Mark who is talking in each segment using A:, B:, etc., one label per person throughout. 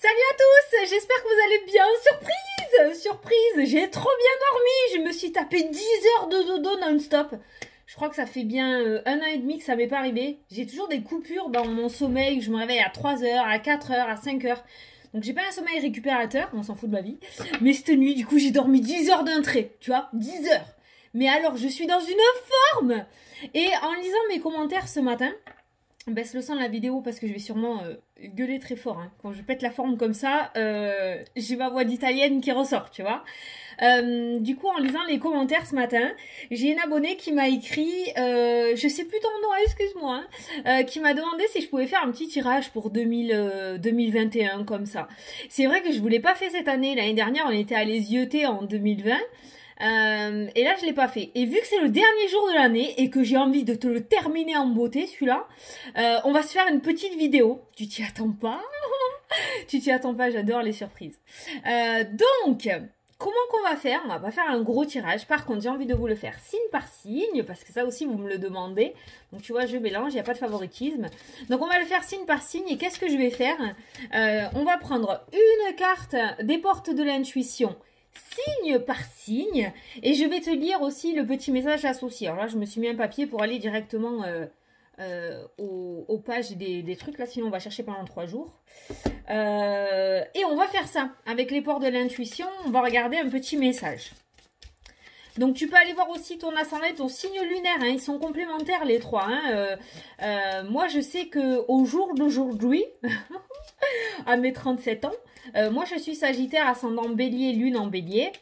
A: Salut à tous, j'espère que vous allez bien. Surprise, j'ai trop bien dormi. Je me suis tapé 10 heures de dodo non-stop. Je crois que ça fait bien 1 an et demi que ça m'est pas arrivé. J'ai toujours des coupures dans mon sommeil. Je me réveille à 3 heures, à 4 heures, à 5 heures. Donc j'ai pas un sommeil récupérateur, on s'en fout de ma vie. Mais cette nuit, du coup, j'ai dormi 10 heures d'un trait, tu vois, 10 heures. Mais alors, je suis dans une forme. Et en lisant mes commentaires ce matin, baisse le son de la vidéo parce que je vais sûrement gueuler très fort. Hein. Quand je pète la forme comme ça, j'ai ma voix d'italienne qui ressort, tu vois. Du coup, en lisant les commentaires ce matin, j'ai une abonnée qui m'a écrit, je sais plus ton nom, excuse-moi, hein, qui m'a demandé si je pouvais faire un petit tirage pour 2021 comme ça. C'est vrai que je voulais pas faire cette année. L'année dernière, on était allé zioter en 2020. Et là je l'ai pas fait. Et vu que c'est le dernier jour de l'année et que j'ai envie de te le terminer en beauté celui-là, on va se faire une petite vidéo. Tu t'y attends pas? Tu t'y attends pas, j'adore les surprises. Donc, comment qu'on va faire? On va pas faire un gros tirage. Par contre, j'ai envie de vous le faire signe par signe, parce que ça aussi vous me le demandez. Donc tu vois, je mélange, il n'y a pas de favoritisme. Donc on va le faire signe par signe. Et qu'est-ce que je vais faire? On va prendre une carte des portes de l'intuition, signe par signe, et je vais te lire aussi le petit message associé. Alors là, je me suis mis un papier pour aller directement aux pages des trucs, là, sinon on va chercher pendant 3 jours. Et on va faire ça, avec les portes de l'intuition, on va regarder un petit message. Donc tu peux aller voir aussi ton ascendant et ton signe lunaire, hein, ils sont complémentaires les trois. Hein. Moi je sais qu'au jour d'aujourd'hui, à mes 37 ans, moi je suis Sagittaire, ascendant Bélier, lune en Bélier.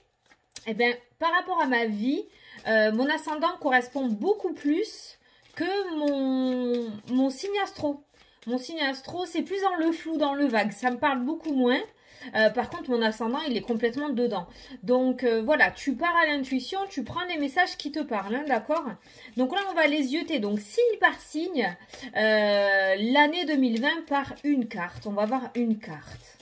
A: Et bien par rapport à ma vie, mon ascendant correspond beaucoup plus que mon signe astro. Mon signe astro, c'est plus dans le flou, dans le vague, ça me parle beaucoup moins. Par contre, mon ascendant, il est complètement dedans. Donc, voilà, tu pars à l'intuition, tu prends les messages qui te parlent, hein, d'accord? Donc là, on va les zioter, donc signe par signe, l'année 2020 par une carte. On va voir une carte.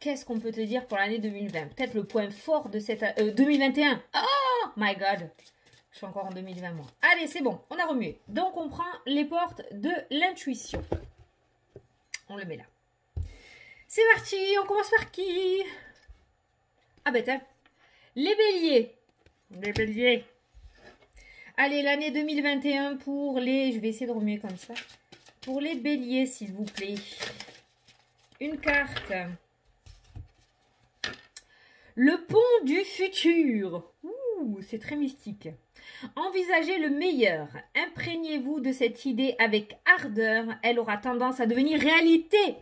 A: Qu'est-ce qu'on peut te dire pour l'année 2020? Peut-être le point fort de cette... 2021. Oh my God! Je suis encore en 2020, moi. Allez, c'est bon, on a remué. Donc, on prend les portes de l'intuition. On le met là. C'est parti, on commence par qui? Ah ben tiens, les béliers. Les béliers. Allez, l'année 2021 pour les... Je vais essayer de remuer comme ça. Pour les béliers, s'il vous plaît. Une carte. Le pont du futur. Ouh, c'est très mystique. Envisagez le meilleur. Imprégnez-vous de cette idée avec ardeur. Elle aura tendance à devenir réalité.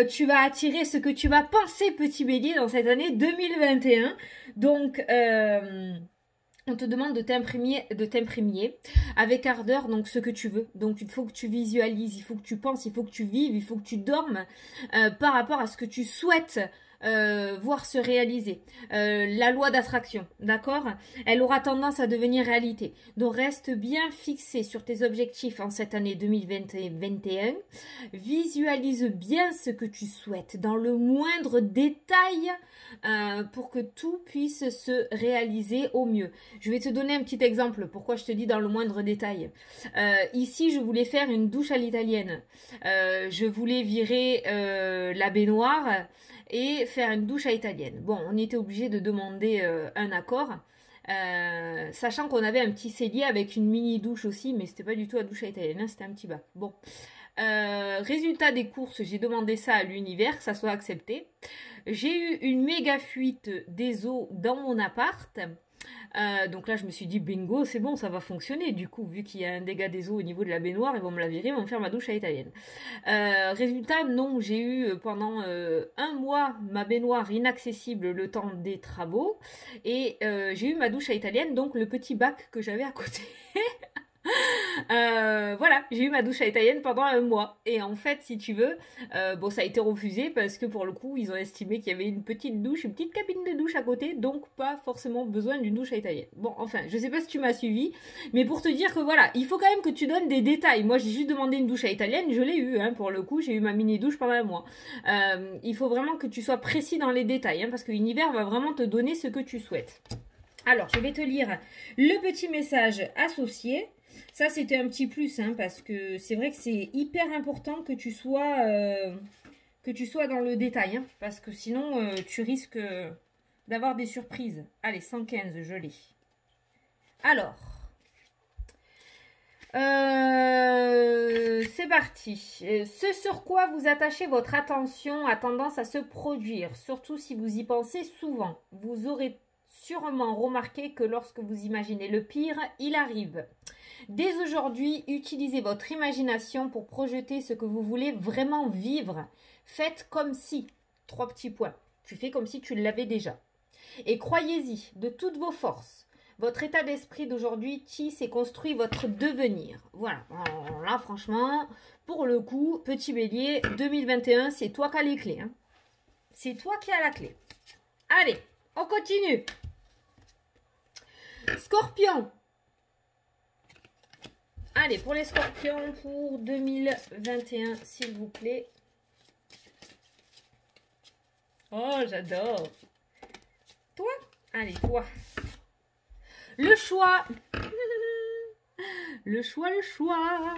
A: Tu vas attirer ce que tu vas penser, petit bélier, dans cette année 2021. Donc, on te demande de t'imprégner avec ardeur, donc ce que tu veux. Donc, il faut que tu visualises, il faut que tu penses, il faut que tu vives, il faut que tu dormes par rapport à ce que tu souhaites voir se réaliser. La loi d'attraction, d'accord? Elle aura tendance à devenir réalité. Donc reste bien fixé sur tes objectifs en cette année 2021. Visualise bien ce que tu souhaites dans le moindre détail pour que tout puisse se réaliser au mieux. Je vais te donner un petit exemple. Pourquoi je te dis dans le moindre détail? Ici, je voulais faire une douche à l'italienne. Je voulais virer la baignoire et faire une douche à italienne. Bon, on était obligé de demander un accord, sachant qu'on avait un petit cellier avec une mini douche aussi, mais c'était pas du tout la douche à italienne, hein, c'était un petit bac. Bon, résultat des courses, j'ai demandé ça à l'univers, que ça soit accepté. J'ai eu une méga fuite des eaux dans mon appart. Donc là je me suis dit bingo, c'est bon, ça va fonctionner. Du coup, vu qu'il y a un dégât des eaux au niveau de la baignoire, ils vont me la virer, ils vont me faire ma douche à italienne. Résultat, non, j'ai eu pendant 1 mois ma baignoire inaccessible le temps des travaux, et j'ai eu ma douche à italienne, donc le petit bac que j'avais à côté. Voilà, j'ai eu ma douche à italienne pendant 1 mois. Et en fait, si tu veux, bon, ça a été refusé parce que pour le coup, ils ont estimé qu'il y avait une petite douche, une petite cabine de douche à côté, donc pas forcément besoin d'une douche à italienne. Bon, enfin, je sais pas si tu m'as suivi, mais pour te dire que voilà, il faut quand même que tu donnes des détails. Moi, j'ai juste demandé une douche à italienne, je l'ai eu, hein, pour le coup, j'ai eu ma mini douche pendant 1 mois. Il faut vraiment que tu sois précis dans les détails, hein, parce que l'univers va vraiment te donner ce que tu souhaites. Alors, je vais te lire le petit message associé. Ça, c'était un petit plus, hein, parce que c'est vrai que c'est hyper important que tu sois que tu sois dans le détail, hein, parce que sinon, tu risques d'avoir des surprises. Allez, 115, je l'ai. Alors, c'est parti. Ce sur quoi vous attachez votre attention a tendance à se produire, surtout si vous y pensez souvent. Vous aurez sûrement remarqué que lorsque vous imaginez le pire, il arrive. Dès aujourd'hui, utilisez votre imagination pour projeter ce que vous voulez vraiment vivre. Faites comme si, 3 petits points, tu fais comme si tu l'avais déjà. Et croyez-y de toutes vos forces. Votre état d'esprit d'aujourd'hui tisse et construit votre devenir. Voilà, alors là franchement, pour le coup, petit bélier, 2021, c'est toi qui as les clés. Hein. C'est toi qui as la clé. Allez, on continue. Scorpion. Allez, pour les scorpions, pour 2021, s'il vous plaît. Oh, j'adore. Toi? Allez, toi. Le choix. Le choix, le choix.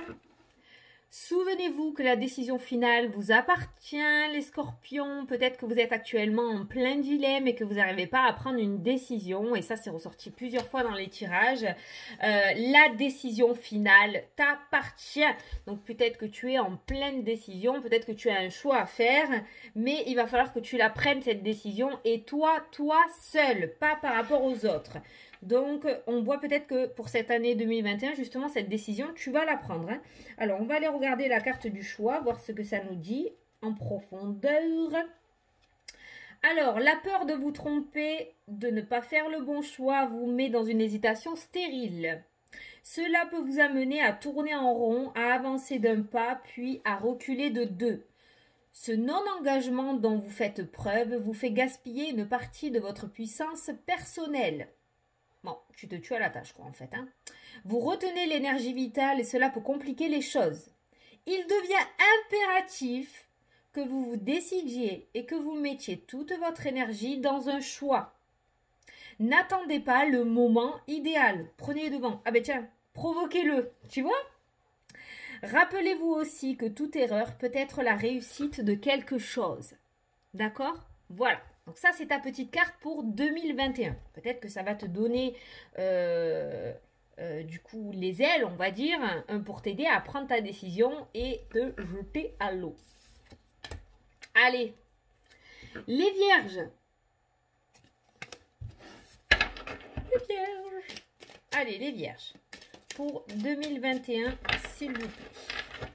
A: Souvenez-vous que la décision finale vous appartient, les scorpions. Peut-être que vous êtes actuellement en plein dilemme et que vous n'arrivez pas à prendre une décision. Et ça, c'est ressorti plusieurs fois dans les tirages. La décision finale t'appartient. Donc, peut-être que tu es en pleine décision. Peut-être que tu as un choix à faire. Mais il va falloir que tu la prennes, cette décision. Et toi seul, pas par rapport aux autres. Donc, on voit peut-être que pour cette année 2021, justement, cette décision, tu vas la prendre. Hein. Alors, on va aller regarder la carte du choix, voir ce que ça nous dit en profondeur. Alors, la peur de vous tromper, de ne pas faire le bon choix, vous met dans une hésitation stérile. Cela peut vous amener à tourner en rond, à avancer d'un pas, puis à reculer de 2. Ce non-engagement dont vous faites preuve vous fait gaspiller une partie de votre puissance personnelle. Bon, tu te tues à la tâche, quoi, en fait. Hein. Vous retenez l'énergie vitale et cela peut compliquer les choses. Il devient impératif que vous vous décidiez et que vous mettiez toute votre énergie dans un choix. N'attendez pas le moment idéal. Prenez devant. Ah ben tiens, provoquez-le, tu vois? Rappelez-vous aussi que toute erreur peut être la réussite de quelque chose. D'accord? Voilà. Donc ça, c'est ta petite carte pour 2021. Peut-être que ça va te donner, du coup, les ailes, on va dire, pour t'aider à prendre ta décision et te jeter à l'eau. Allez, les vierges. Les vierges. Allez, les vierges. Pour 2021, s'il vous plaît.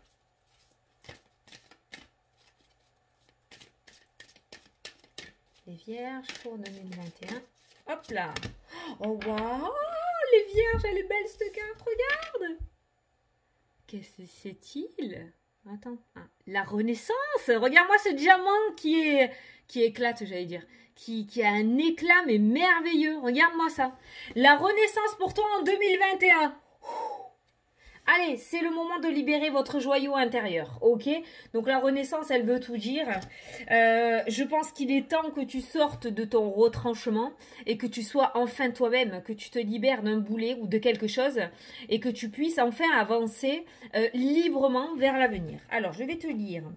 A: Les vierges pour 2021. Hop là. Oh, waouh. Les vierges, elle est belle cette carte. Regarde. Qu'est-ce que c'est-il? Attends. Ah, la renaissance. Regarde-moi ce diamant qui éclate, j'allais dire. Qui a un éclat, mais merveilleux. Regarde-moi ça. La renaissance pour toi en 2021. Allez, c'est le moment de libérer votre joyau intérieur, ok? Donc la renaissance, elle veut tout dire. Je pense qu'il est temps que tu sortes de ton retranchement et que tu sois enfin toi-même, que tu te libères d'un boulet ou de quelque chose et que tu puisses enfin avancer librement vers l'avenir. Alors, je vais te lire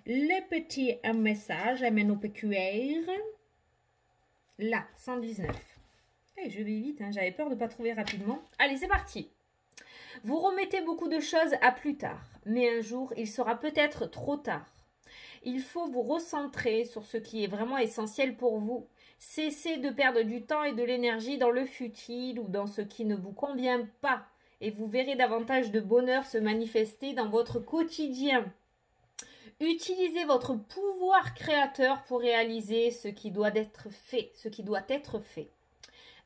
A: les petits messages MNOPQR. Là, 119. Hey, je vais vite, hein, j'avais peur de ne pas trouver rapidement. Allez, c'est parti. Vous remettez beaucoup de choses à plus tard, mais un jour, il sera peut-être trop tard. Il faut vous recentrer sur ce qui est vraiment essentiel pour vous. Cessez de perdre du temps et de l'énergie dans le futile ou dans ce qui ne vous convient pas, et vous verrez davantage de bonheur se manifester dans votre quotidien. Utilisez votre pouvoir créateur pour réaliser ce qui doit être fait,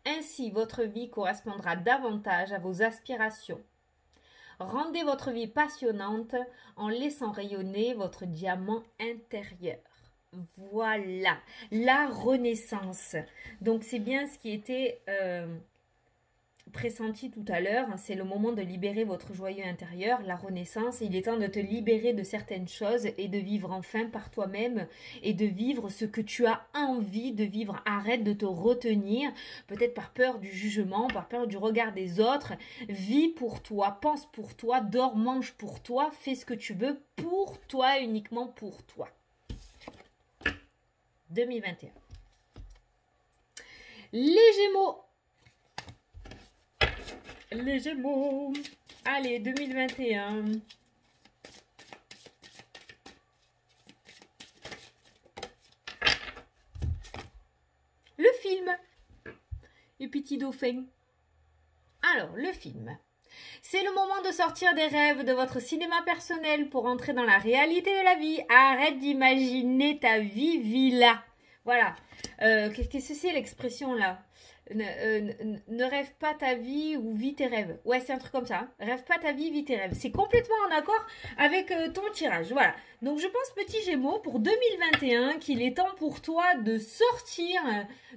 A: Ainsi, votre vie correspondra davantage à vos aspirations. Rendez votre vie passionnante en laissant rayonner votre diamant intérieur. Voilà, la renaissance. Donc, c'est bien ce qui était pressenti tout à l'heure. C'est le moment de libérer votre joyau intérieur, la renaissance. Il est temps de te libérer de certaines choses et de vivre enfin par toi-même et de vivre ce que tu as envie de vivre. Arrête de te retenir, peut-être par peur du jugement, par peur du regard des autres. Vis pour toi, pense pour toi, dors, mange pour toi, fais ce que tu veux pour toi, uniquement pour toi. 2021. Les Gémeaux. Les Gémeaux. Allez, 2021. Le film. Le petit dauphin. Alors, le film. C'est le moment de sortir des rêves de votre cinéma personnel pour entrer dans la réalité de la vie. Arrête d'imaginer ta vie, vis-la. Voilà. Qu'est-ce que c'est l'expression là? Ne rêve pas ta vie ou vis tes rêves. Ouais, c'est un truc comme ça. Hein. Rêve pas ta vie, vis tes rêves. C'est complètement en accord avec ton tirage. Voilà. Donc je pense, petit Gémeaux, pour 2021, qu'il est temps pour toi de sortir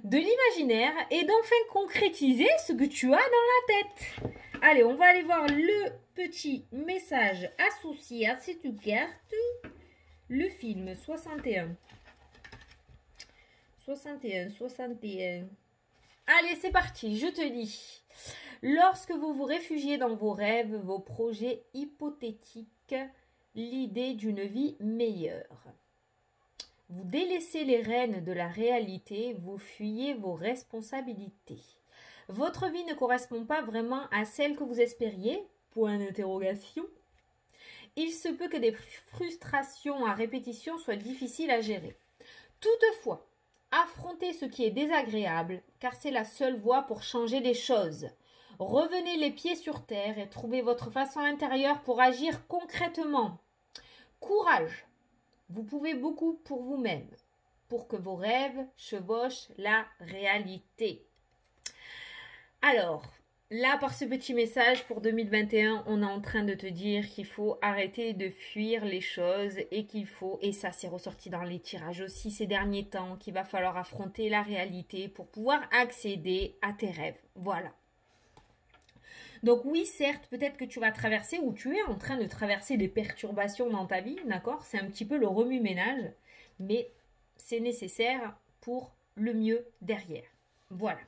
A: de l'imaginaire et d'enfin concrétiser ce que tu as dans la tête. Allez, on va aller voir le petit message associé à cette carte. Le film 61. 61, 61. Allez, c'est parti, je te lis. Lorsque vous vous réfugiez dans vos rêves, vos projets hypothétiques, l'idée d'une vie meilleure. Vous délaissez les rênes de la réalité, vous fuyez vos responsabilités. Votre vie ne correspond pas vraiment à celle que vous espériez, point d'interrogation. Il se peut que des frustrations à répétition soient difficiles à gérer. Toutefois, affrontez ce qui est désagréable, car c'est la seule voie pour changer les choses. Revenez les pieds sur terre et trouvez votre façon intérieure pour agir concrètement. Courage! Vous pouvez beaucoup pour vous-même, pour que vos rêves chevauchent la réalité. Alors, là, par ce petit message pour 2021, on est en train de te dire qu'il faut arrêter de fuir les choses et qu'il faut, et ça c'est ressorti dans les tirages aussi ces derniers temps, qu'il va falloir affronter la réalité pour pouvoir accéder à tes rêves. Voilà. Donc oui, certes, peut-être que tu vas traverser ou tu es en train de traverser des perturbations dans ta vie, d'accord? C'est un petit peu le remue-ménage, mais c'est nécessaire pour le mieux derrière. Voilà.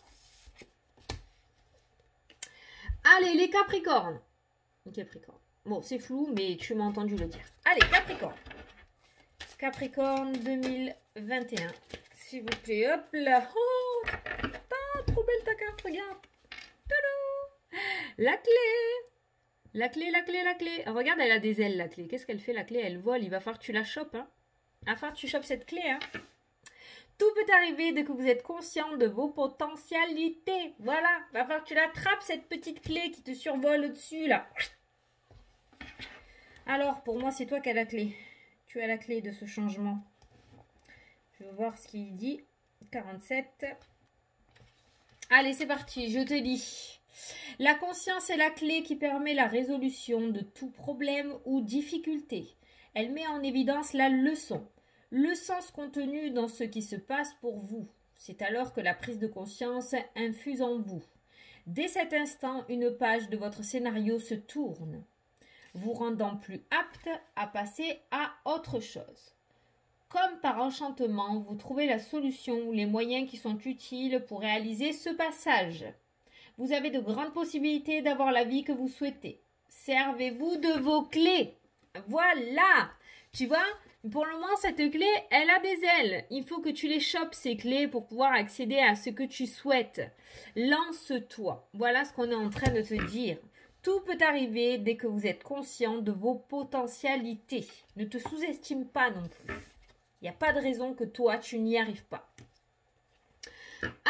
A: Allez, les Capricornes. Capricorne. Bon, c'est flou, mais tu m'as entendu le dire. Allez, Capricorne. Capricorne 2021. S'il vous plaît, hop là. Oh, trop belle ta carte, regarde. Tadam. La clé. La clé, la clé, la clé. Regarde, elle a des ailes, la clé. Qu'est-ce qu'elle fait, la clé? Elle vole. Il va falloir que tu la chopes. Hein. Il va falloir que tu chopes cette clé. Hein. Tout peut arriver dès que vous êtes conscient de vos potentialités. Voilà, il va falloir que tu l'attrapes, cette petite clé qui te survole au-dessus, là. Alors, pour moi, c'est toi qui as la clé. Tu as la clé de ce changement. Je vais voir ce qu'il dit. 47. Allez, c'est parti, je te dis. La conscience est la clé qui permet la résolution de tout problème ou difficulté. Elle met en évidence la leçon. Le sens contenu dans ce qui se passe pour vous. C'est alors que la prise de conscience infuse en vous. Dès cet instant, une page de votre scénario se tourne, vous rendant plus apte à passer à autre chose. Comme par enchantement, vous trouvez la solution ou les moyens qui sont utiles pour réaliser ce passage. Vous avez de grandes possibilités d'avoir la vie que vous souhaitez. Servez-vous de vos clés. Voilà, tu vois? Pour le moment, cette clé, elle a des ailes. Il faut que tu les chopes, ces clés, pour pouvoir accéder à ce que tu souhaites. Lance-toi. Voilà ce qu'on est en train de te dire. Tout peut arriver dès que vous êtes conscient de vos potentialités. Ne te sous-estime pas non plus. Il n'y a pas de raison que toi, tu n'y arrives pas.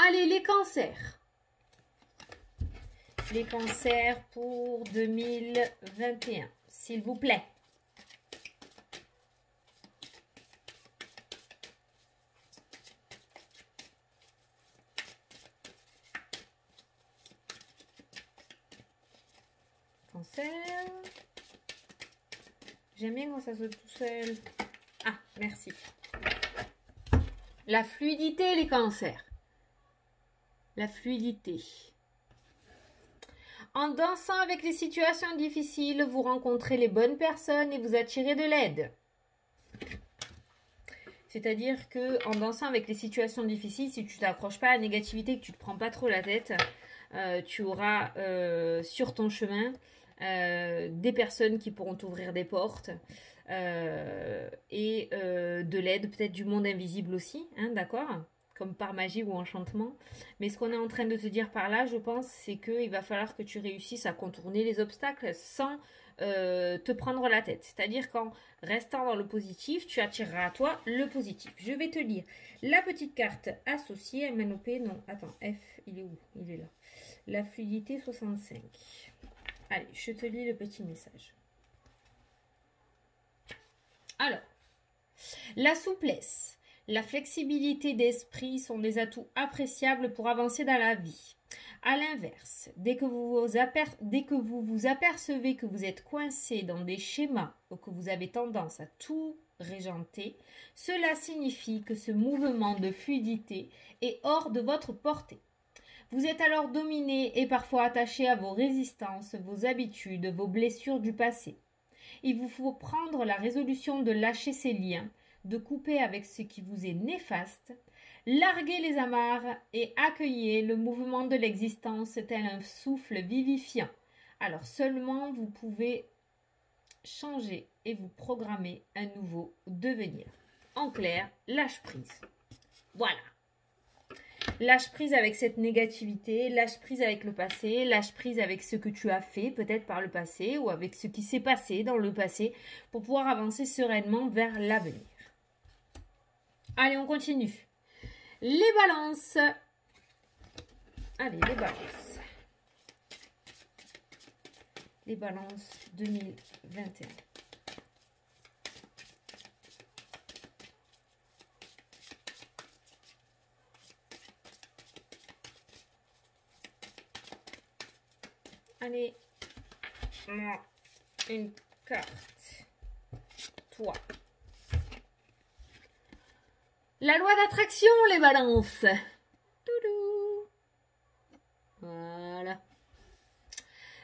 A: Allez, les cancers. Les cancers pour 2021, s'il vous plaît. J'aime bien quand ça saute tout seul. Ah, merci. La fluidité, les cancers. La fluidité. En dansant avec les situations difficiles, vous rencontrez les bonnes personnes et vous attirez de l'aide. C'est-à-dire que en dansant avec les situations difficiles, si tu t'accroches pas à la négativité, que tu te prends pas trop la tête, tu auras sur ton chemin des personnes qui pourront t'ouvrir des portes, de l'aide peut-être du monde invisible aussi, hein, d'accord? Comme par magie ou enchantement. Mais ce qu'on est en train de te dire par là, je pense, c'est qu'il va falloir que tu réussisses à contourner les obstacles sans te prendre la tête. C'est-à-dire qu'en restant dans le positif, tu attireras à toi le positif. Je vais te lire la petite carte associée, MNOP, non, attends, F, il est où? Il est là. La fluidité 65. Allez, je te lis le petit message. Alors, la souplesse, la flexibilité d'esprit sont des atouts appréciables pour avancer dans la vie. À l'inverse, dès que vous vous apercevez que vous êtes coincé dans des schémas ou que vous avez tendance à tout régenter, cela signifie que ce mouvement de fluidité est hors de votre portée. Vous êtes alors dominé et parfois attaché à vos résistances, vos habitudes, vos blessures du passé. Il vous faut prendre la résolution de lâcher ces liens, de couper avec ce qui vous est néfaste, larguer les amarres et accueillir le mouvement de l'existence tel un souffle vivifiant. Alors seulement vous pouvez changer et vous programmer un nouveau devenir. En clair, lâche prise. Voilà. Lâche prise avec cette négativité, lâche prise avec le passé, lâche prise avec ce que tu as fait peut-être par le passé ou avec ce qui s'est passé dans le passé pour pouvoir avancer sereinement vers l'avenir. Allez, on continue. Les balances. Allez, les balances. Les balances 2021. Allez, moi, une carte. Toi. La loi d'attraction, les balances. Toudou. Voilà.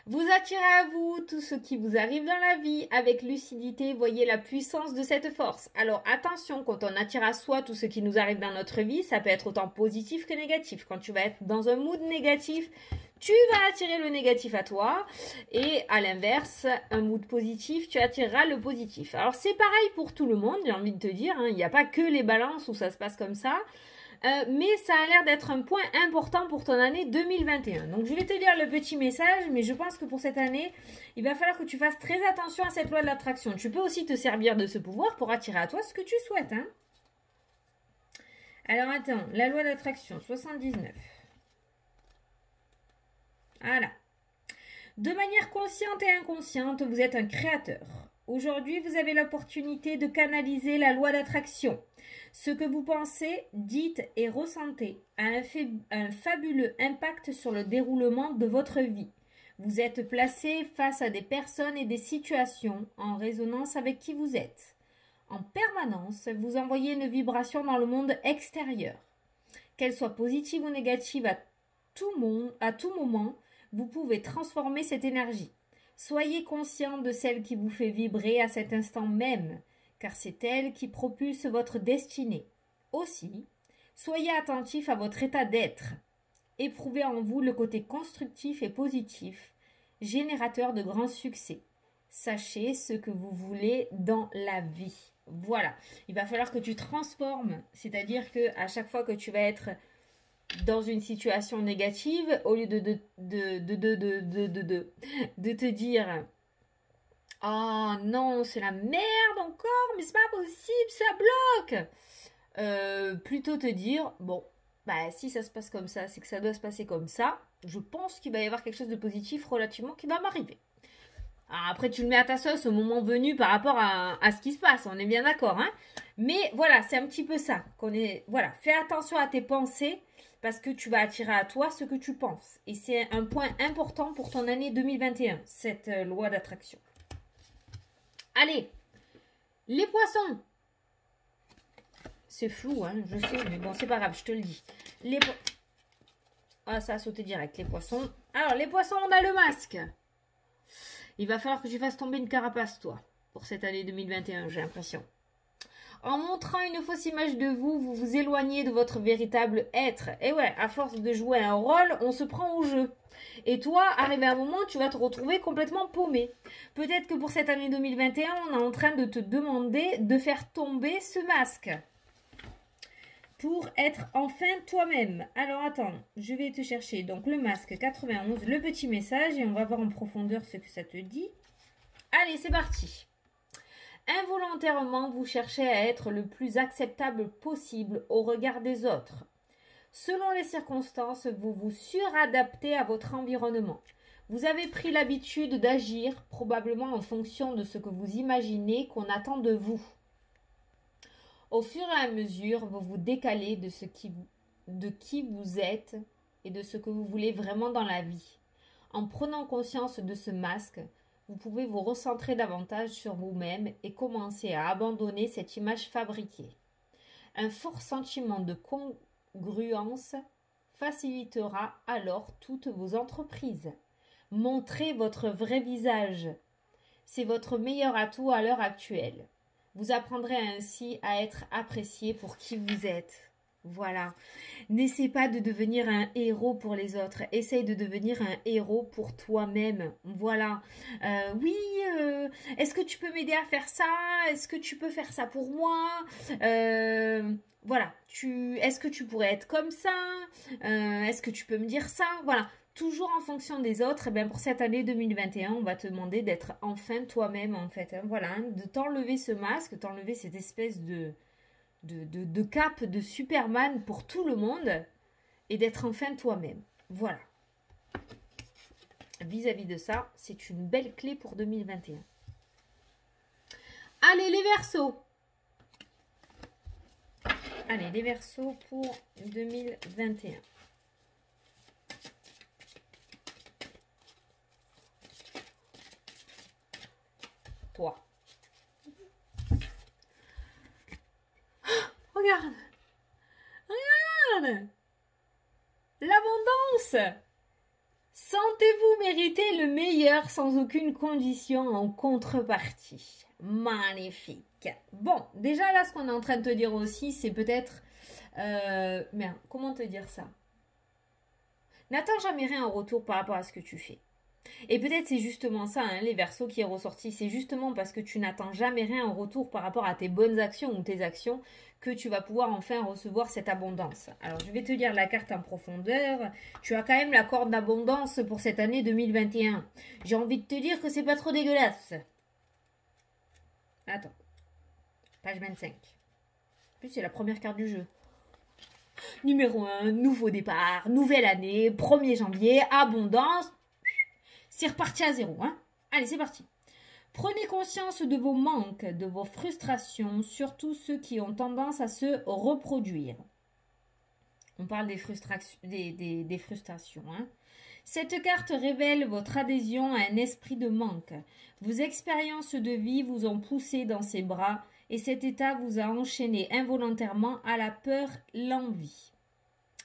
A: Vous attirez à vous tout ce qui vous arrive dans la vie avec lucidité. Voyez la puissance de cette force. Alors attention, quand on attire à soi tout ce qui nous arrive dans notre vie, ça peut être autant positif que négatif. Quand tu vas être dans un mood négatif, tu vas attirer le négatif à toi. Et à l'inverse, un mood positif, tu attireras le positif. Alors c'est pareil pour tout le monde, j'ai envie de te dire. Hein. Il n'y a pas que les balances où ça se passe comme ça. Mais ça a l'air d'être un point important pour ton année 2021. Donc je vais te lire le petit message, mais je pense que pour cette année, il va falloir que tu fasses très attention à cette loi de l'attraction. Tu peux aussi te servir de ce pouvoir pour attirer à toi ce que tu souhaites. Hein. Alors attends, la loi d'attraction, 79. Voilà. De manière consciente et inconsciente, vous êtes un créateur. Aujourd'hui, vous avez l'opportunité de canaliser la loi d'attraction. Ce que vous pensez, dites et ressentez a un fabuleux impact sur le déroulement de votre vie. Vous êtes placé face à des personnes et des situations en résonance avec qui vous êtes. En permanence, vous envoyez une vibration dans le monde extérieur. Qu'elle soit positive ou négative à tout moment, vous pouvez transformer cette énergie. Soyez conscient de celle qui vous fait vibrer à cet instant même, car c'est elle qui propulse votre destinée. Aussi, soyez attentif à votre état d'être. Éprouvez en vous le côté constructif et positif, générateur de grands succès. Sachez ce que vous voulez dans la vie. Voilà, il va falloir que tu transformes, c'est-à-dire que à chaque fois que tu vas être dans une situation négative, au lieu de te dire « Oh non, c'est la merde encore, mais c'est pas possible, ça bloque !» Plutôt te dire « Bon, bah si ça se passe comme ça, c'est que ça doit se passer comme ça. Je pense qu'il va y avoir quelque chose de positif relativement qui va m'arriver. » Après, tu le mets à ta sauce au moment venu par rapport à ce qui se passe, on est bien d'accord. Hein, mais voilà, c'est un petit peu ça. Voilà, fais attention à tes pensées parce que tu vas attirer à toi ce que tu penses. Et c'est un point important pour ton année 2021, cette loi d'attraction. Allez, les poissons. C'est flou, hein, je sais, mais bon, c'est pas grave, je te le dis. Ah, ça a sauté direct, les poissons. Alors, les poissons, on a le masque. Il va falloir que tu fasses tomber une carapace, toi, pour cette année 2021, j'ai l'impression. En montrant une fausse image de vous, vous vous éloignez de votre véritable être. Et ouais, à force de jouer un rôle, on se prend au jeu. Et toi, arrivé à un moment, tu vas te retrouver complètement paumé. Peut-être que pour cette année 2021, on est en train de te demander de faire tomber ce masque. Pour être enfin toi-même. Alors attends, je vais te chercher. Donc le masque 91, le petit message, et on va voir en profondeur ce que ça te dit. Allez, c'est parti. Involontairement, vous cherchez à être le plus acceptable possible au regard des autres. Selon les circonstances, vous vous suradaptez à votre environnement. Vous avez pris l'habitude d'agir, probablement en fonction de ce que vous imaginez qu'on attend de vous. Au fur et à mesure, vous vous décalez de qui vous êtes et de ce que vous voulez vraiment dans la vie. En prenant conscience de ce masque, vous pouvez vous recentrer davantage sur vous-même et commencer à abandonner cette image fabriquée. Un fort sentiment de congruence facilitera alors toutes vos entreprises. Montrez votre vrai visage. C'est votre meilleur atout à l'heure actuelle. Vous apprendrez ainsi à être apprécié pour qui vous êtes. Voilà. N'essaie pas de devenir un héros pour les autres. Essaye de devenir un héros pour toi-même. Voilà. Est-ce que tu peux m'aider à faire ça? Est-ce que tu peux faire ça pour moi? Voilà. Est-ce que tu pourrais être comme ça? Est-ce que tu peux me dire ça? Voilà. Toujours en fonction des autres, et bien pour cette année 2021, on va te demander d'être enfin toi-même en fait. Hein, voilà. Hein, de t'enlever ce masque, t'enlever cette espèce de cape de Superman pour tout le monde et d'être enfin toi-même. Voilà. Vis-à-vis de ça, c'est une belle clé pour 2021. Allez, les Verseaux. Allez, les Verseaux pour 2021. Toi. Regarde. Regarde. L'abondance. Sentez-vous mériter le meilleur sans aucune condition en contrepartie. Magnifique. Bon, déjà là, ce qu'on est en train de te dire aussi, c'est peut-être... merde, comment te dire ça? N'attends jamais rien en retour par rapport à ce que tu fais. Et peut-être c'est justement ça, hein, les Verseaux qui est ressorti. C'est justement parce que tu n'attends jamais rien en retour par rapport à tes bonnes actions ou tes actions que tu vas pouvoir enfin recevoir cette abondance. Alors, je vais te lire la carte en profondeur. Tu as quand même la corde d'abondance pour cette année 2021. J'ai envie de te dire que c'est pas trop dégueulasse. Attends. Page 25. En plus, c'est la première carte du jeu. Numéro 1, nouveau départ, nouvelle année, 1er janvier, abondance. C'est reparti à zéro, hein. Allez, c'est parti. Prenez conscience de vos manques, de vos frustrations, surtout ceux qui ont tendance à se reproduire. On parle des frustrations. Hein. Cette carte révèle votre adhésion à un esprit de manque. Vos expériences de vie vous ont poussé dans ses bras et cet état vous a enchaîné involontairement à la peur, l'envie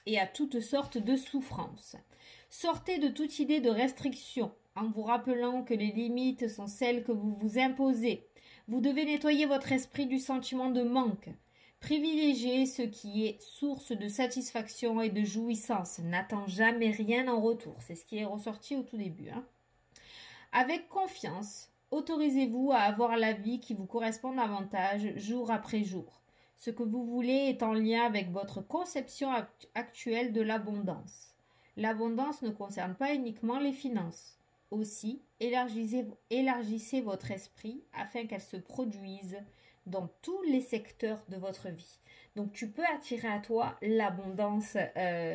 A: et à toutes sortes de souffrances. Sortez de toute idée de restriction en vous rappelant que les limites sont celles que vous vous imposez. Vous devez nettoyer votre esprit du sentiment de manque. Privilégiez ce qui est source de satisfaction et de jouissance. N'attends jamais rien en retour. C'est ce qui est ressorti au tout début. Hein. Avec confiance, autorisez-vous à avoir la vie qui vous correspond davantage jour après jour. Ce que vous voulez est en lien avec votre conception actuelle de l'abondance. L'abondance ne concerne pas uniquement les finances. Aussi, élargissez votre esprit afin qu'elle se produise dans tous les secteurs de votre vie. Donc, tu peux attirer à toi l'abondance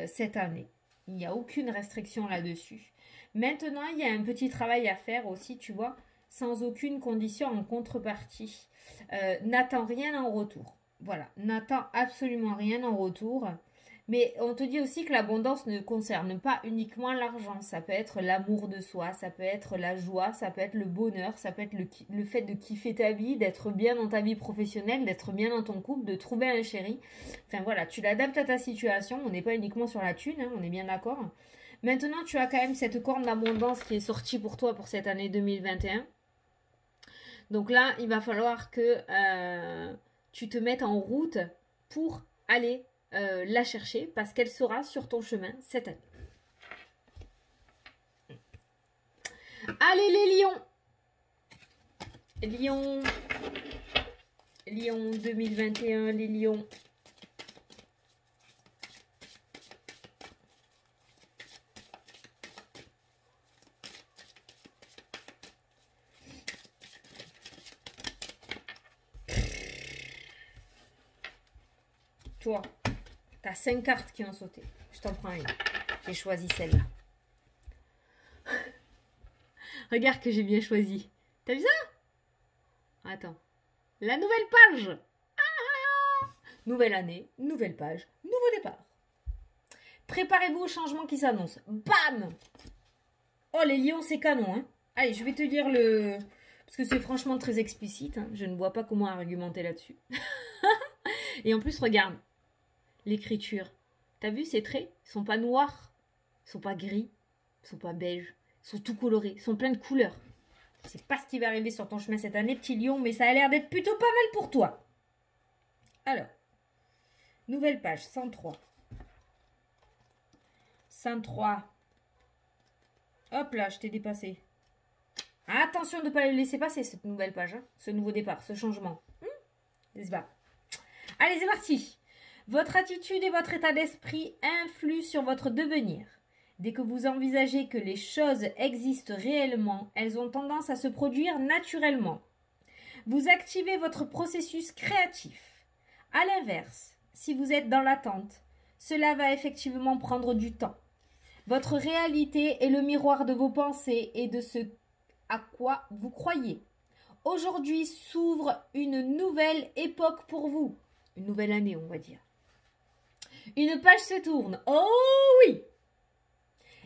A: cette année. Il n'y a aucune restriction là-dessus. Maintenant, il y a un petit travail à faire aussi, tu vois, sans aucune condition en contrepartie. N'attends rien en retour. Voilà, n'attends absolument rien en retour. Mais on te dit aussi que l'abondance ne concerne pas uniquement l'argent. Ça peut être l'amour de soi, ça peut être la joie, ça peut être le bonheur, ça peut être le fait de kiffer ta vie, d'être bien dans ta vie professionnelle, d'être bien dans ton couple, de trouver un chéri. Enfin voilà, tu l'adaptes à ta situation. On n'est pas uniquement sur la thune, hein, on est bien d'accord. Maintenant, tu as quand même cette corne d'abondance qui est sortie pour toi pour cette année 2021. Donc là, il va falloir que tu te mettes en route pour aller la chercher parce qu'elle sera sur ton chemin cette année. Allez les lions! Lion 2021, les lions. Toi, t'as 5 cartes qui ont sauté. Je t'en prends une. J'ai choisi celle-là. Regarde que j'ai bien choisi. T'as vu ça? Attends. La nouvelle page. Nouvelle année, nouvelle page, nouveau départ. Préparez-vous au changement qui s'annonce. Bam! Oh, les lions, c'est canon. Hein. Allez, je vais te dire le... Parce que c'est franchement très explicite. Hein. Je ne vois pas comment argumenter là-dessus. Et en plus, regarde. L'écriture. T'as vu ces traits? Ils sont pas noirs. Ils sont pas gris. Ils sont pas beiges. Ils sont tout colorés. Ils sont pleins de couleurs. Je sais pas ce qui va arriver sur ton chemin cette année, petit lion, mais ça a l'air d'être plutôt pas mal pour toi. Alors. Nouvelle page, 103. 103. Hop là, je t'ai dépassé. Attention de ne pas le laisser passer, cette nouvelle page. Hein, ce nouveau départ, ce changement. N'est-ce pas? Allez, c'est parti. Votre attitude et votre état d'esprit influent sur votre devenir. Dès que vous envisagez que les choses existent réellement, elles ont tendance à se produire naturellement. Vous activez votre processus créatif. À l'inverse, si vous êtes dans l'attente, cela va effectivement prendre du temps. Votre réalité est le miroir de vos pensées et de ce à quoi vous croyez. Aujourd'hui s'ouvre une nouvelle époque pour vous. Une nouvelle année, on va dire. Une page se tourne. Oh oui!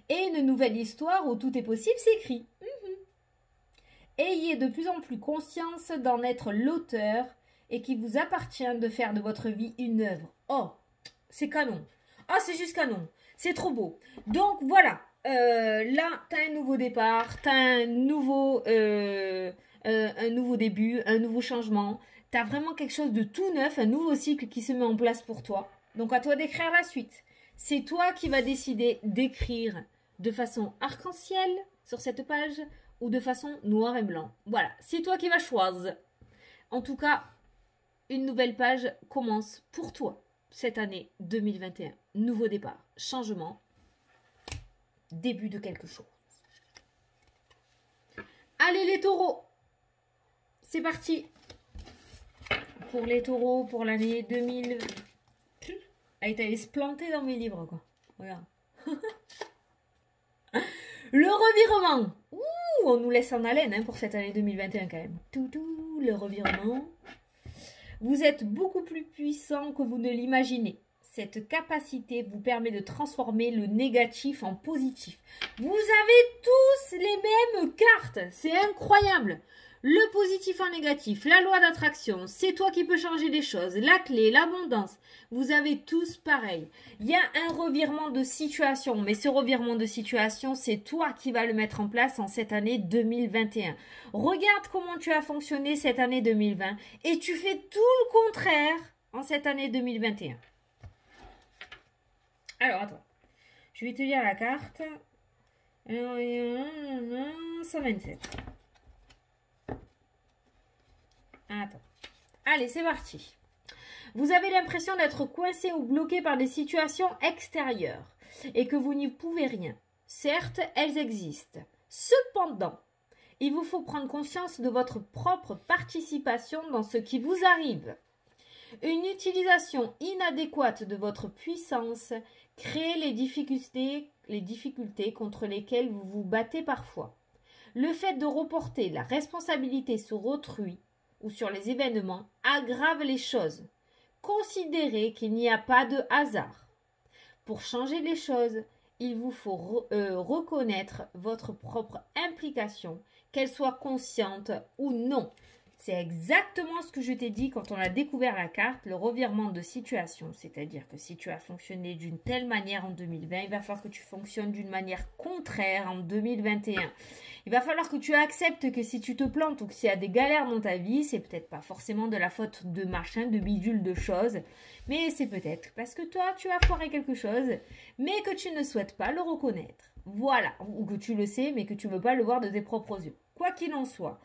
A: Et une nouvelle histoire où tout est possible s'écrit. Ayez de plus en plus conscience d'en être l'auteur et qu'il vous appartient de faire de votre vie une œuvre. Oh, c'est canon. Oh, c'est juste canon. C'est trop beau. Donc, voilà. Là, tu as un nouveau départ, tu as un nouveau début, un nouveau changement. Tu as vraiment quelque chose de tout neuf, un nouveau cycle qui se met en place pour toi. Donc, à toi d'écrire la suite. C'est toi qui vas décider d'écrire de façon arc-en-ciel sur cette page ou de façon noir et blanc. Voilà, c'est toi qui vas choisir. En tout cas, une nouvelle page commence pour toi cette année 2021. Nouveau départ, changement, début de quelque chose. Allez les taureaux, c'est parti pour les taureaux pour l'année 2000. Elle est allée se planter dans mes livres, quoi. Regarde. Le revirement. Ouh, on nous laisse en haleine hein, pour cette année 2021 quand même. Toutou, le revirement. Vous êtes beaucoup plus puissant que vous ne l'imaginez. Cette capacité vous permet de transformer le négatif en positif. Vous avez tous les mêmes cartes. C'est incroyable. Le positif en négatif, la loi d'attraction, c'est toi qui peux changer les choses, la clé, l'abondance, vous avez tous pareil. Il y a un revirement de situation, mais ce revirement de situation, c'est toi qui vas le mettre en place en cette année 2021. Regarde comment tu as fonctionné cette année 2020 et tu fais tout le contraire en cette année 2021. Alors, attends, je vais te lire la carte. 127. Attends. Allez, c'est parti. Vous avez l'impression d'être coincé ou bloqué par des situations extérieures et que vous n'y pouvez rien. Certes, elles existent. Cependant, il vous faut prendre conscience de votre propre participation dans ce qui vous arrive. Une utilisation inadéquate de votre puissance crée les difficultés contre lesquelles vous vous battez parfois. Le fait de reporter la responsabilité sur autrui ou sur les événements aggrave les choses. Considérez qu'il n'y a pas de hasard. Pour changer les choses, il vous faut reconnaître votre propre implication, qu'elle soit consciente ou non. C'est exactement ce que je t'ai dit quand on a découvert la carte, le revirement de situation. C'est-à-dire que si tu as fonctionné d'une telle manière en 2020, il va falloir que tu fonctionnes d'une manière contraire en 2021. Il va falloir que tu acceptes que si tu te plantes ou que s'il y a des galères dans ta vie, c'est peut-être pas forcément de la faute de machin, de bidule, de choses, mais c'est peut-être parce que toi, tu as foiré quelque chose, mais que tu ne souhaites pas le reconnaître. Voilà, ou que tu le sais, mais que tu ne veux pas le voir de tes propres yeux. Quoi qu'il en soit,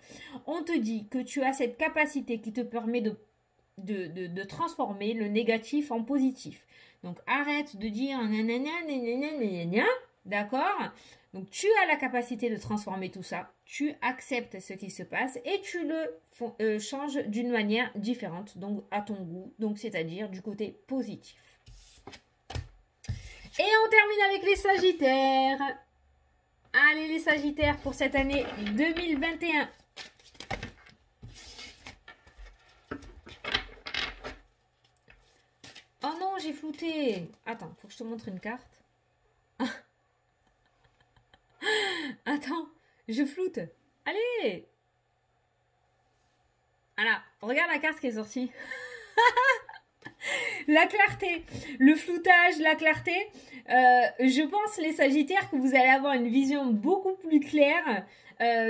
A: on te dit que tu as cette capacité qui te permet de transformer le négatif en positif. Donc arrête de dire nanana, nanana, nanana, d'accord? Donc tu as la capacité de transformer tout ça, tu acceptes ce qui se passe et tu le changes d'une manière différente, donc à ton goût, donc c'est-à-dire du côté positif. Et on termine avec les Sagittaires. Allez les Sagittaires pour cette année 2021. Oh non, j'ai flouté. Attends, faut que je te montre une carte. Attends, je floute. Allez. Voilà, regarde la carte qui est sortie. La clarté, le floutage, la clarté. Je pense, les Sagittaires, que vous allez avoir une vision beaucoup plus claire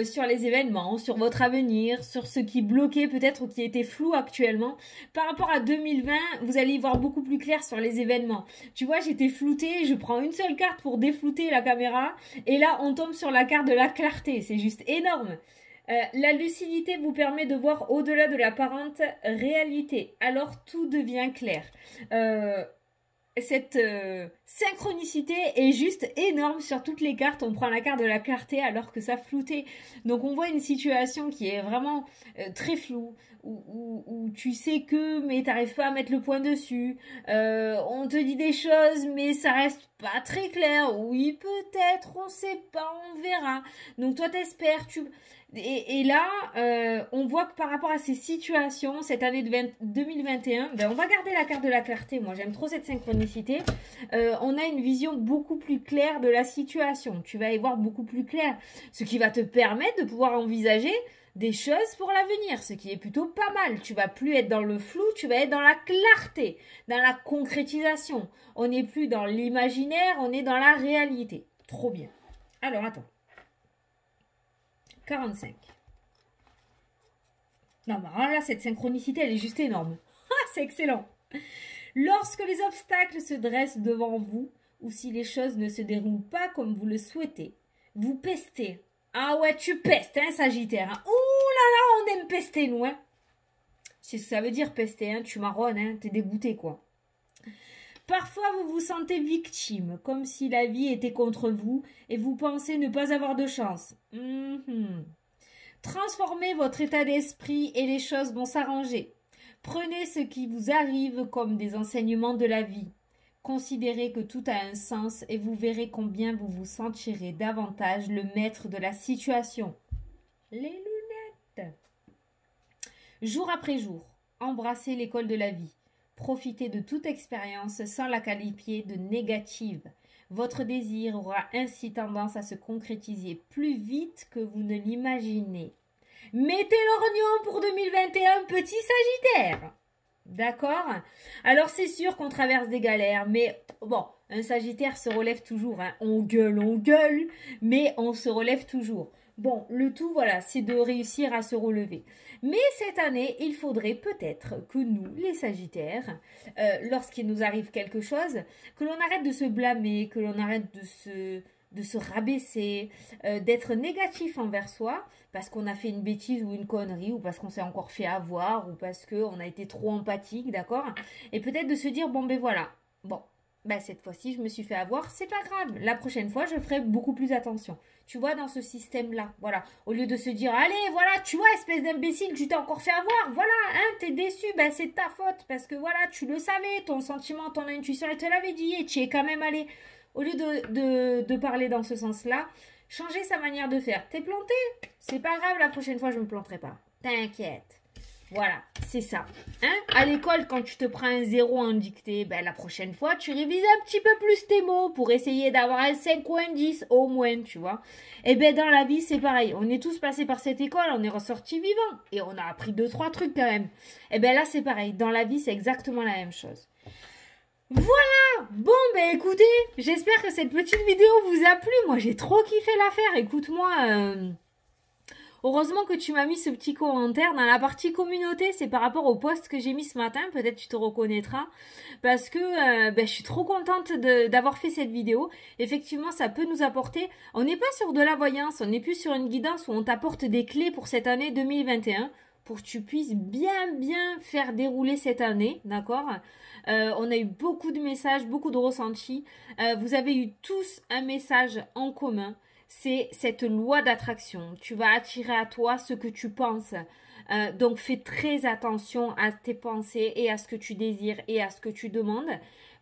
A: sur les événements, sur votre avenir, sur ce qui bloquait peut-être ou qui était flou actuellement. Par rapport à 2020, vous allez y voir beaucoup plus clair sur les événements. Tu vois, j'étais floutée, je prends une seule carte pour déflouter la caméra et là, on tombe sur la carte de la clarté. C'est juste énorme. La lucidité vous permet de voir au-delà de l'apparente réalité. Alors tout devient clair. Cette synchronicité est juste énorme sur toutes les cartes. On prend la carte de la clarté alors que ça floutait. Donc on voit une situation qui est vraiment très floue. Où tu sais que mais t'arrives pas à mettre le point dessus. On te dit des choses mais ça reste pas très clair. Oui peut-être, on sait pas, on verra. Donc toi t'espères, et là, on voit que par rapport à ces situations, cette année de 2021, ben on va garder la carte de la clarté. Moi, j'aime trop cette synchronicité. On a une vision beaucoup plus claire de la situation. Tu vas y voir beaucoup plus clair. Ce qui va te permettre de pouvoir envisager des choses pour l'avenir, ce qui est plutôt pas mal. Tu vas plus être dans le flou, tu vas être dans la clarté, dans la concrétisation. On n'est plus dans l'imaginaire, on est dans la réalité. Trop bien. Alors, attends. 45. Non, mais là, cette synchronicité, elle est juste énorme. Ah, c'est excellent. Lorsque les obstacles se dressent devant vous, ou si les choses ne se déroulent pas comme vous le souhaitez, vous pestez. Ah ouais, tu pestes, hein, Sagittaire. Hein. Ouh là là, on aime pester, nous, hein. C'est ce que ça veut dire, pester, hein. Tu marronnes, hein. T'es dégoûté, quoi. Parfois, vous vous sentez victime, comme si la vie était contre vous et vous pensez ne pas avoir de chance. Transformez votre état d'esprit et les choses vont s'arranger. Prenez ce qui vous arrive comme des enseignements de la vie. Considérez que tout a un sens et vous verrez combien vous vous sentirez davantage le maître de la situation. Les lunettes. Jour après jour, embrassez l'école de la vie. Profitez de toute expérience sans la qualifier de négative. Votre désir aura ainsi tendance à se concrétiser plus vite que vous ne l'imaginez. Mettez l'oignon pour 2021, petit Sagittaire. D'accord? Alors c'est sûr qu'on traverse des galères, mais bon, un Sagittaire se relève toujours. Hein. On gueule, mais on se relève toujours. Bon, le tout, voilà, c'est de réussir à se relever. Mais cette année, il faudrait peut-être que nous, les Sagittaires, lorsqu'il nous arrive quelque chose, que l'on arrête de se blâmer, que l'on arrête de se rabaisser, d'être négatif envers soi, parce qu'on a fait une bêtise ou une connerie, ou parce qu'on s'est encore fait avoir, ou parce qu'on a été trop empathique, d'accord? Et peut-être de se dire, bon ben voilà, bon, ben cette fois-ci je me suis fait avoir, c'est pas grave, la prochaine fois je ferai beaucoup plus attention. Tu vois, dans ce système-là, voilà. Au lieu de se dire, allez, voilà, tu vois, espèce d'imbécile, tu t'es encore fait avoir, voilà, hein, t'es déçu, ben c'est ta faute, parce que voilà, tu le savais, ton sentiment, ton intuition, elle te l'avait dit, et tu y es quand même allé. Au lieu de parler dans ce sens-là, changer sa manière de faire. T'es planté? C'est pas grave, la prochaine fois, je me planterai pas. T'inquiète.
B: Voilà, c'est ça. Hein? À l'école, quand tu te prends un 0 en dictée, ben, la prochaine fois, tu révises un petit peu plus tes mots pour essayer d'avoir un 5 ou un 10 au moins, tu vois. Et ben dans la vie, c'est pareil. On est tous passés par cette école, on est ressortis vivants. Et on a appris 2-3 trucs quand même. Et ben là, c'est pareil. Dans la vie, c'est exactement la même chose. Voilà. Bon, ben écoutez, j'espère que cette petite vidéo vous a plu. Moi, j'ai trop kiffé la faire. Écoute-moi... Heureusement que tu m'as mis ce petit commentaire dans la partie communauté, c'est par rapport au post que j'ai mis ce matin, peut-être tu te reconnaîtras, parce que je suis trop contente d'avoir fait cette vidéo. Effectivement, ça peut nous apporter, on n'est pas sur de la voyance, on n'est plus sur une guidance où on t'apporte des clés pour cette année 2021, pour que tu puisses bien faire dérouler cette année, d'accord? On a eu beaucoup de messages, beaucoup de ressentis, vous avez eu tous un message en commun. C'est cette loi d'attraction. Tu vas attirer à toi ce que tu penses. Donc, fais très attention à tes pensées et à ce que tu désires et à ce que tu demandes.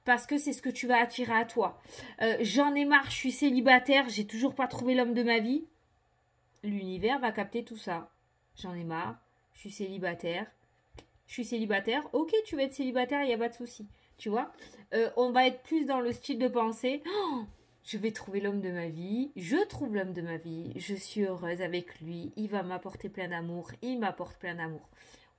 B: Parce que c'est ce que tu vas attirer à toi. J'en ai marre, je suis célibataire, j'ai toujours pas trouvé l'homme de ma vie. L'univers va capter tout ça. J'en ai marre, je suis célibataire. Je suis célibataire. Ok, tu vas être célibataire, il n'y a pas de souci. Tu vois, on va être plus dans le style de pensée. Oh, je vais trouver l'homme de ma vie, je trouve l'homme de ma vie, je suis heureuse avec lui, il va m'apporter plein d'amour, il m'apporte plein d'amour.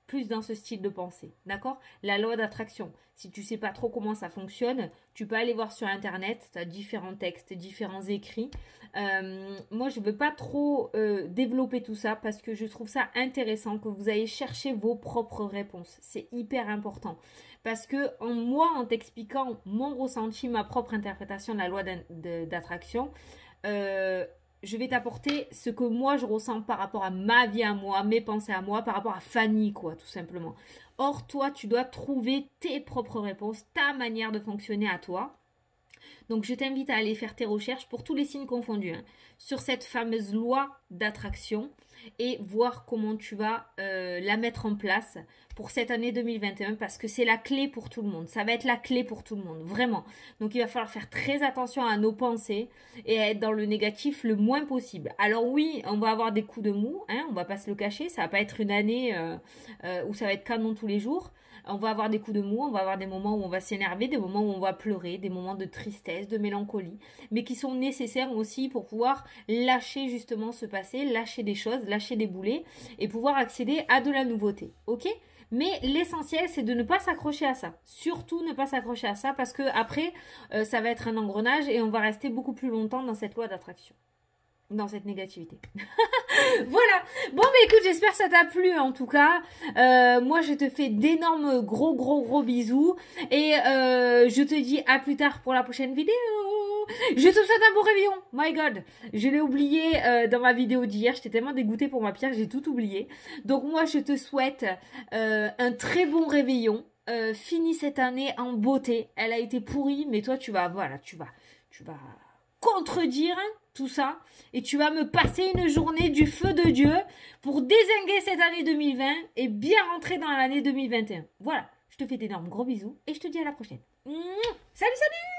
B: Plus dans ce style de pensée, d'accord? La loi d'attraction, si tu sais pas trop comment ça fonctionne, tu peux aller voir sur internet, tu as différents textes, différents écrits. Moi, je ne veux pas trop développer tout ça parce que je trouve ça intéressant que vous ayez cherché vos propres réponses. C'est hyper important. Parce que moi, en t'expliquant mon ressenti, ma propre interprétation de la loi d'attraction, je vais t'apporter ce que moi je ressens par rapport à ma vie à moi, mes pensées à moi, par rapport à Fanny, quoi, tout simplement. Or, toi, tu dois trouver tes propres réponses, ta manière de fonctionner à toi. Donc, je t'invite à aller faire tes recherches pour tous les signes confondus, hein, sur cette fameuse loi d'attraction et voir comment tu vas la mettre en place pour cette année 2021 parce que c'est la clé pour tout le monde. Ça va être la clé pour tout le monde, vraiment. Donc, il va falloir faire très attention à nos pensées et à être dans le négatif le moins possible. Alors oui, on va avoir des coups de mou, hein, on va pas se le cacher. Ça va pas être une année où ça va être canon tous les jours. On va avoir des coups de mou, on va avoir des moments où on va s'énerver, des moments où on va pleurer, des moments de tristesse, de mélancolie, mais qui sont nécessaires aussi pour pouvoir lâcher justement ce passé, lâcher des choses, lâcher des boulets et pouvoir accéder à de la nouveauté, ok? Mais l'essentiel, c'est de ne pas s'accrocher à ça. Surtout ne pas s'accrocher à ça parce que après, ça va être un engrenage et on va rester beaucoup plus longtemps dans cette loi d'attraction, dans cette négativité. Voilà. Bon, bah écoute, j'espère que ça t'a plu en tout cas. Moi, je te fais d'énormes gros bisous. Et je te dis à plus tard pour la prochaine vidéo. Je te souhaite un bon réveillon. My God. Je l'ai oublié dans ma vidéo d'hier. J'étais tellement dégoûtée pour ma pierre, j'ai tout oublié. Donc moi, je te souhaite un très bon réveillon. Finis cette année en beauté. Elle a été pourrie, mais toi, tu vas contredire tout ça et tu vas me passer une journée du feu de Dieu pour dézinguer cette année 2020 et bien rentrer dans l'année 2021. Voilà, je te fais d'énormes gros bisous et je te dis à la prochaine. Salut